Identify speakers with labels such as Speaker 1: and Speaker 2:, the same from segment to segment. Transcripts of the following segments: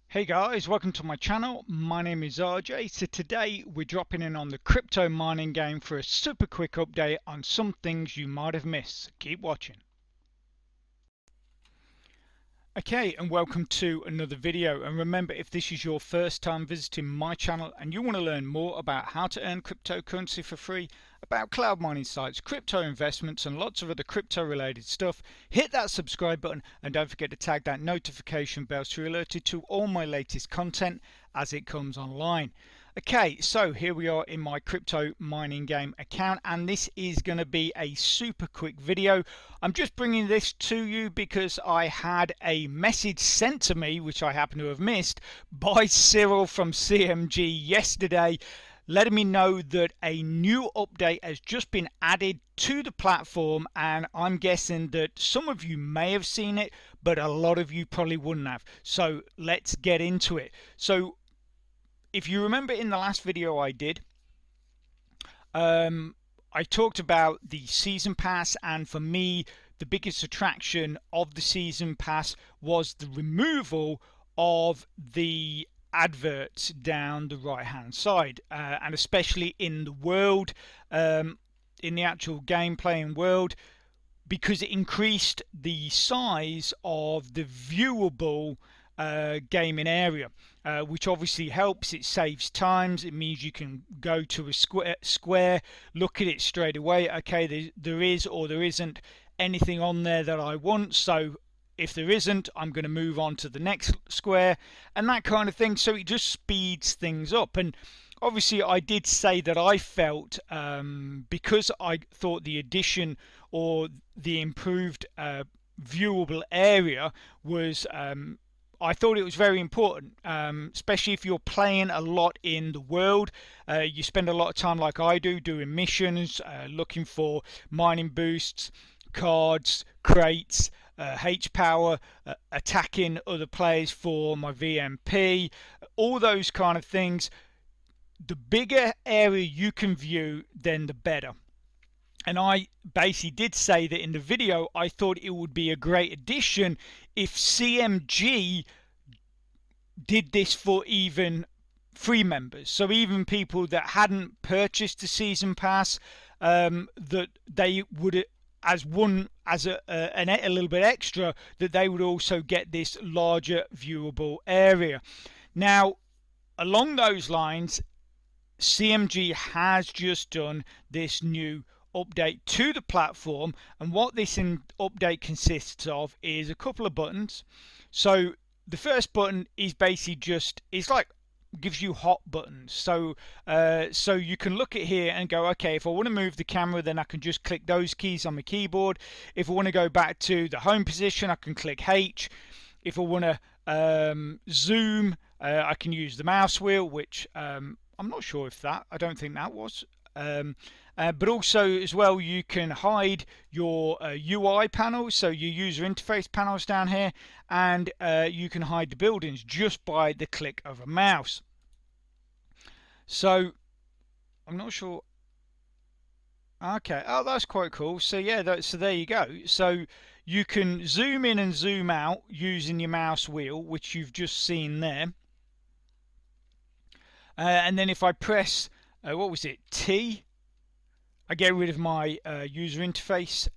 Speaker 1: Hey guys, welcome to my channel. My name is RJ. So today we're dropping in on the crypto mining game for a super quick update on some things you might have missed. Keep watching. Okay, and welcome to another video. And remember, if this is your first time visiting my channel and you want to learn more about how to earn cryptocurrency for free, about cloud mining sites, crypto investments, and lots of other crypto related stuff, hit that subscribe button and don't forget to tag that notification bell so you're alerted to all my latest content as it comes online. Okay, so here we are in my crypto mining game account, and this is going to be a super quick video. I'm just bringing this to you because I had a message sent to me, which I happen to have missed, by Cyril from CMG yesterday, letting me know that a new update has just been added to the platform, and I'm guessing that some of you may have seen it, but a lot of you probably wouldn't have. So let's get into it. So if you remember in the last video I did, I talked about the season pass, and for me the biggest attraction of the season pass was the removal of the adverts down the right hand side, and especially in the world, in the actual gameplay and world, because it increased the size of the viewable gaming area, which obviously helps. It saves times. It means you can go to a square, look at it straight away. Okay, there is or there isn't anything on there that I want, so if there isn't, I'm going to move on to the next square and that kind of thing. So it just speeds things up. And obviously I did say that I felt, because I thought the addition or the improved viewable area was, I thought it was very important, especially if you're playing a lot in the world. You spend a lot of time, like I do, doing missions, looking for mining boosts, cards, crates, H-power, attacking other players for my VMP, all those kind of things. The bigger area you can view, then the better. And I basically did say that in the video I thought it would be a great addition if CMG did this for even free members. So even people that hadn't purchased the season pass, that they would, as a little bit extra, that they would also get this larger viewable area. Now, along those lines, CMG has just done this new update to the platform, and what this update consists of is a couple of buttons. So the first button is basically just, it's like, gives you hot buttons. So so you can look at here and go, okay, if I want to move the camera, then I can just click those keys on my keyboard. If I want to go back to the home position, I can click H. If I want to zoom, I can use the mouse wheel, which I'm not sure if that, I don't think that was. But also as well, you can hide your UI panels, so your user interface panels down here, and you can hide the buildings just by the click of a mouse. So I'm not sure. Okay, oh, that's quite cool. So yeah, so there you go. So you can zoom in and zoom out using your mouse wheel, which you've just seen there. And then if I press, what was it, T, I get rid of my user interface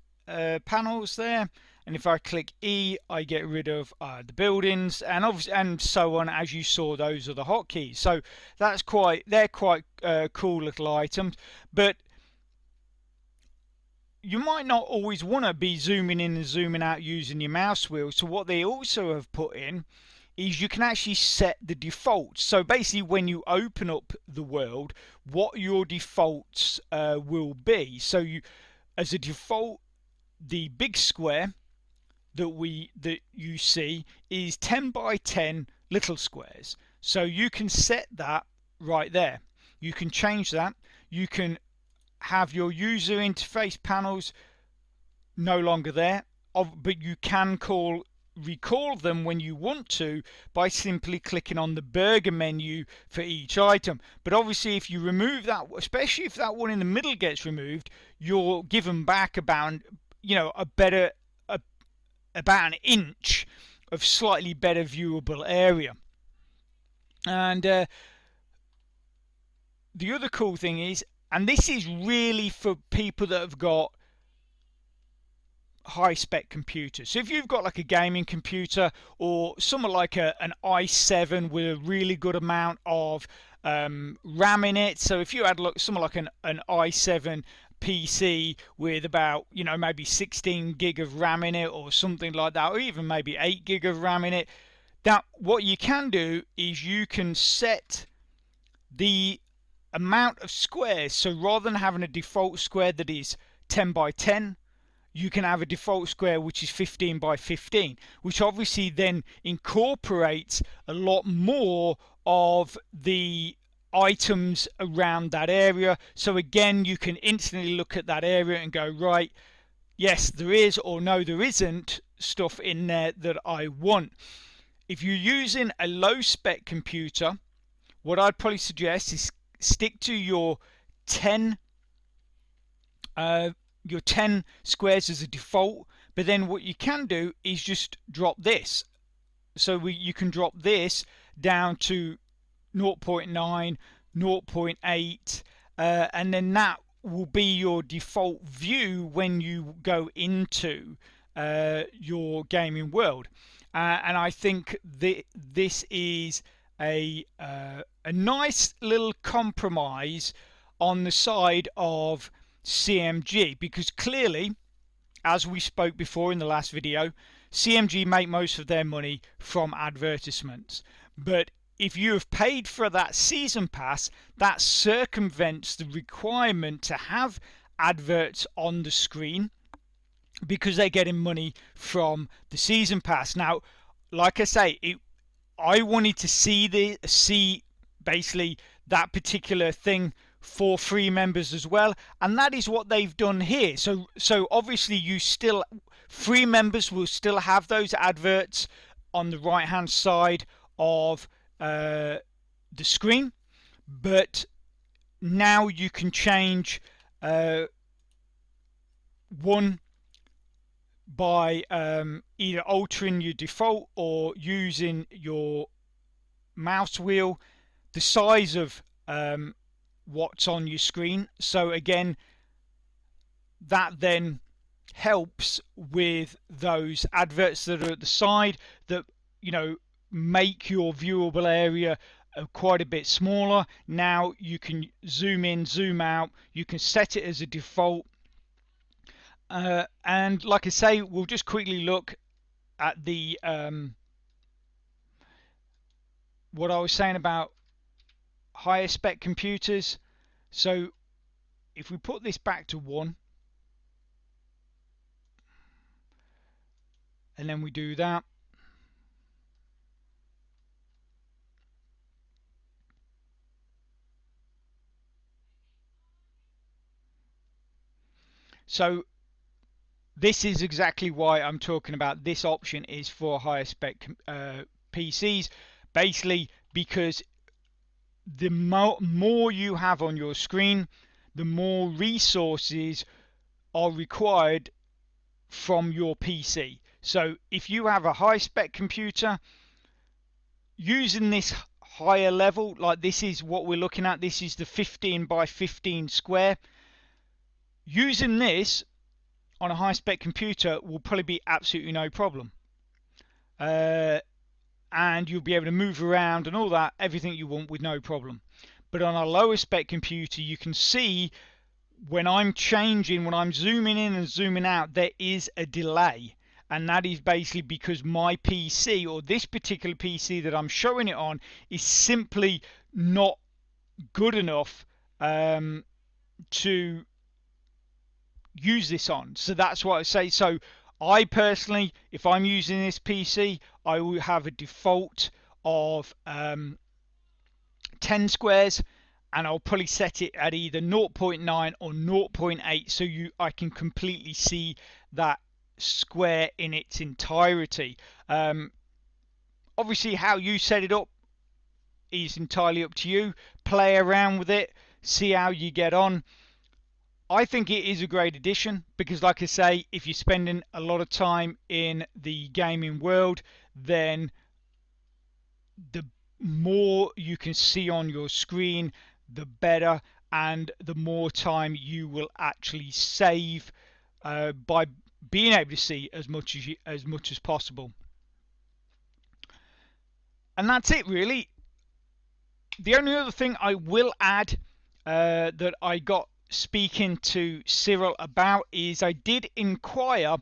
Speaker 1: panels there, and if I click E, I get rid of the buildings, and obviously, and so on. As you saw, those are the hotkeys. So that's they're quite cool little items, but you might not always want to be zooming in and zooming out using your mouse wheel. So what they also have put in is you can actually set the defaults. So basically, when you open up the world, what your defaults will be. So you, as a default, the big square that you see is 10 by 10 little squares. So you can set that right there. You can change that. You can have your user interface panels no longer there, but you can recall them when you want to by simply clicking on the burger menu for each item. But obviously, if you remove that, especially if that one in the middle gets removed, you're given back about, you know, about an inch of slightly better viewable area. And the other cool thing is, and this is really for people that have got high spec computers. So if you've got like a gaming computer or something like an i7 with a really good amount of RAM in it, so if you had something like an i7 PC with about, you know, maybe 16 gig of RAM in it or something like that, or even maybe 8 gig of RAM in it, that what you can do is you can set the amount of squares. So rather than having a default square that is 10 by 10, you can have a default square which is 15 by 15, which obviously then incorporates a lot more of the items around that area. So again, you can instantly look at that area and go, right, yes, there is, or no, there isn't stuff in there that I want. If you're using a low spec computer, what I'd probably suggest is stick to your 10 squares as a default, but then what you can do is just drop this. So you can drop this down to 0.9, 0.8, and then that will be your default view when you go into your gaming world. And I think this is a nice little compromise on the side of CMG, because clearly, as we spoke before in the last video, CMG make most of their money from advertisements. But if you have paid for that season pass, that circumvents the requirement to have adverts on the screen, because they're getting money from the season pass. Now, like I say, I wanted to see basically that particular thing for free members as well, and that is what they've done here. So obviously free members will still have those adverts on the right hand side of the screen, but now you can change one by either altering your default or using your mouse wheel the size of what's on your screen. So again, that then helps with those adverts that are at the side that, you know, make your viewable area quite a bit smaller. Now you can zoom in, zoom out, you can set it as a default, and like I say, we'll just quickly look at the what I was saying about higher spec computers. So if we put this back to 1 and then we do that, so this is exactly why I'm talking about this option is for higher spec PCs, basically because the more you have on your screen, the more resources are required from your PC. So if you have a high spec computer, using this higher level, like this is what we're looking at, this is the 15 by 15 square, using this on a high spec computer will probably be absolutely no problem. And you'll be able to move around and all that, everything you want with no problem. But on a lower spec computer, you can see when I'm changing, when I'm zooming in and zooming out, there is a delay. And that is basically because my PC, or this particular PC that I'm showing it on, is simply not good enough to use this on. So that's what I say. So I personally, if I'm using this PC, I will have a default of 10 squares, and I'll probably set it at either 0.9 or 0.8 so I can completely see that square in its entirety. Obviously how you set it up is entirely up to you. Play around with it, see how you get on. I think it is a great addition because, like I say, if you're spending a lot of time in the gaming world, then more you can see on your screen, the better, and the more time you will actually save by being able to see as much as possible. And that's it, really. The only other thing I will add that I got speaking to Cyril about is I did inquire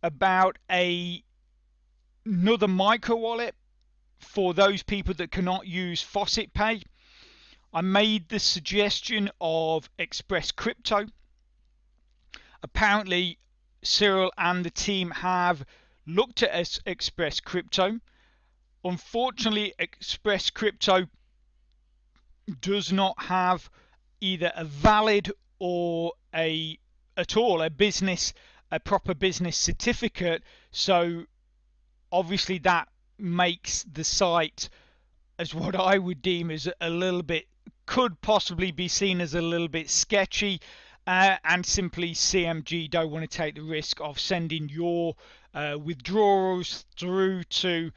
Speaker 1: about another micro wallet for those people that cannot use Faucet Pay. I made the suggestion of Express Crypto. Apparently, Cyril and the team have looked at Express Crypto. Unfortunately, Express Crypto does not have either a valid or at all a proper business certificate. So obviously that makes the site as what I would deem as a little bit, could possibly be seen as a little bit sketchy, and simply CMG don't want to take the risk of sending your withdrawals through to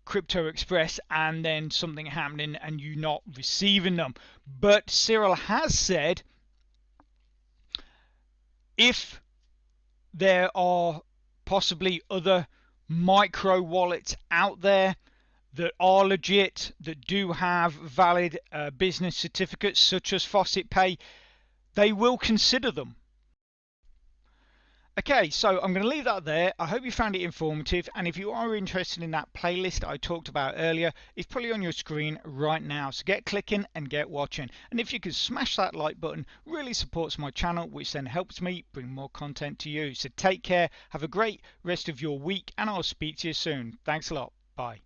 Speaker 1: Crypto Express and then something happening and you not receiving them. But Cyril has said if there are possibly other micro wallets out there that are legit, that do have valid business certificates such as Faucet Pay, they will consider them. Okay, so I'm going to leave that there. I hope you found it informative, and if you are interested in that playlist I talked about earlier, it's probably on your screen right now, so get clicking and get watching. And if you could smash that like button, really supports my channel, which then helps me bring more content to you. So take care, have a great rest of your week, and I'll speak to you soon. Thanks a lot. Bye.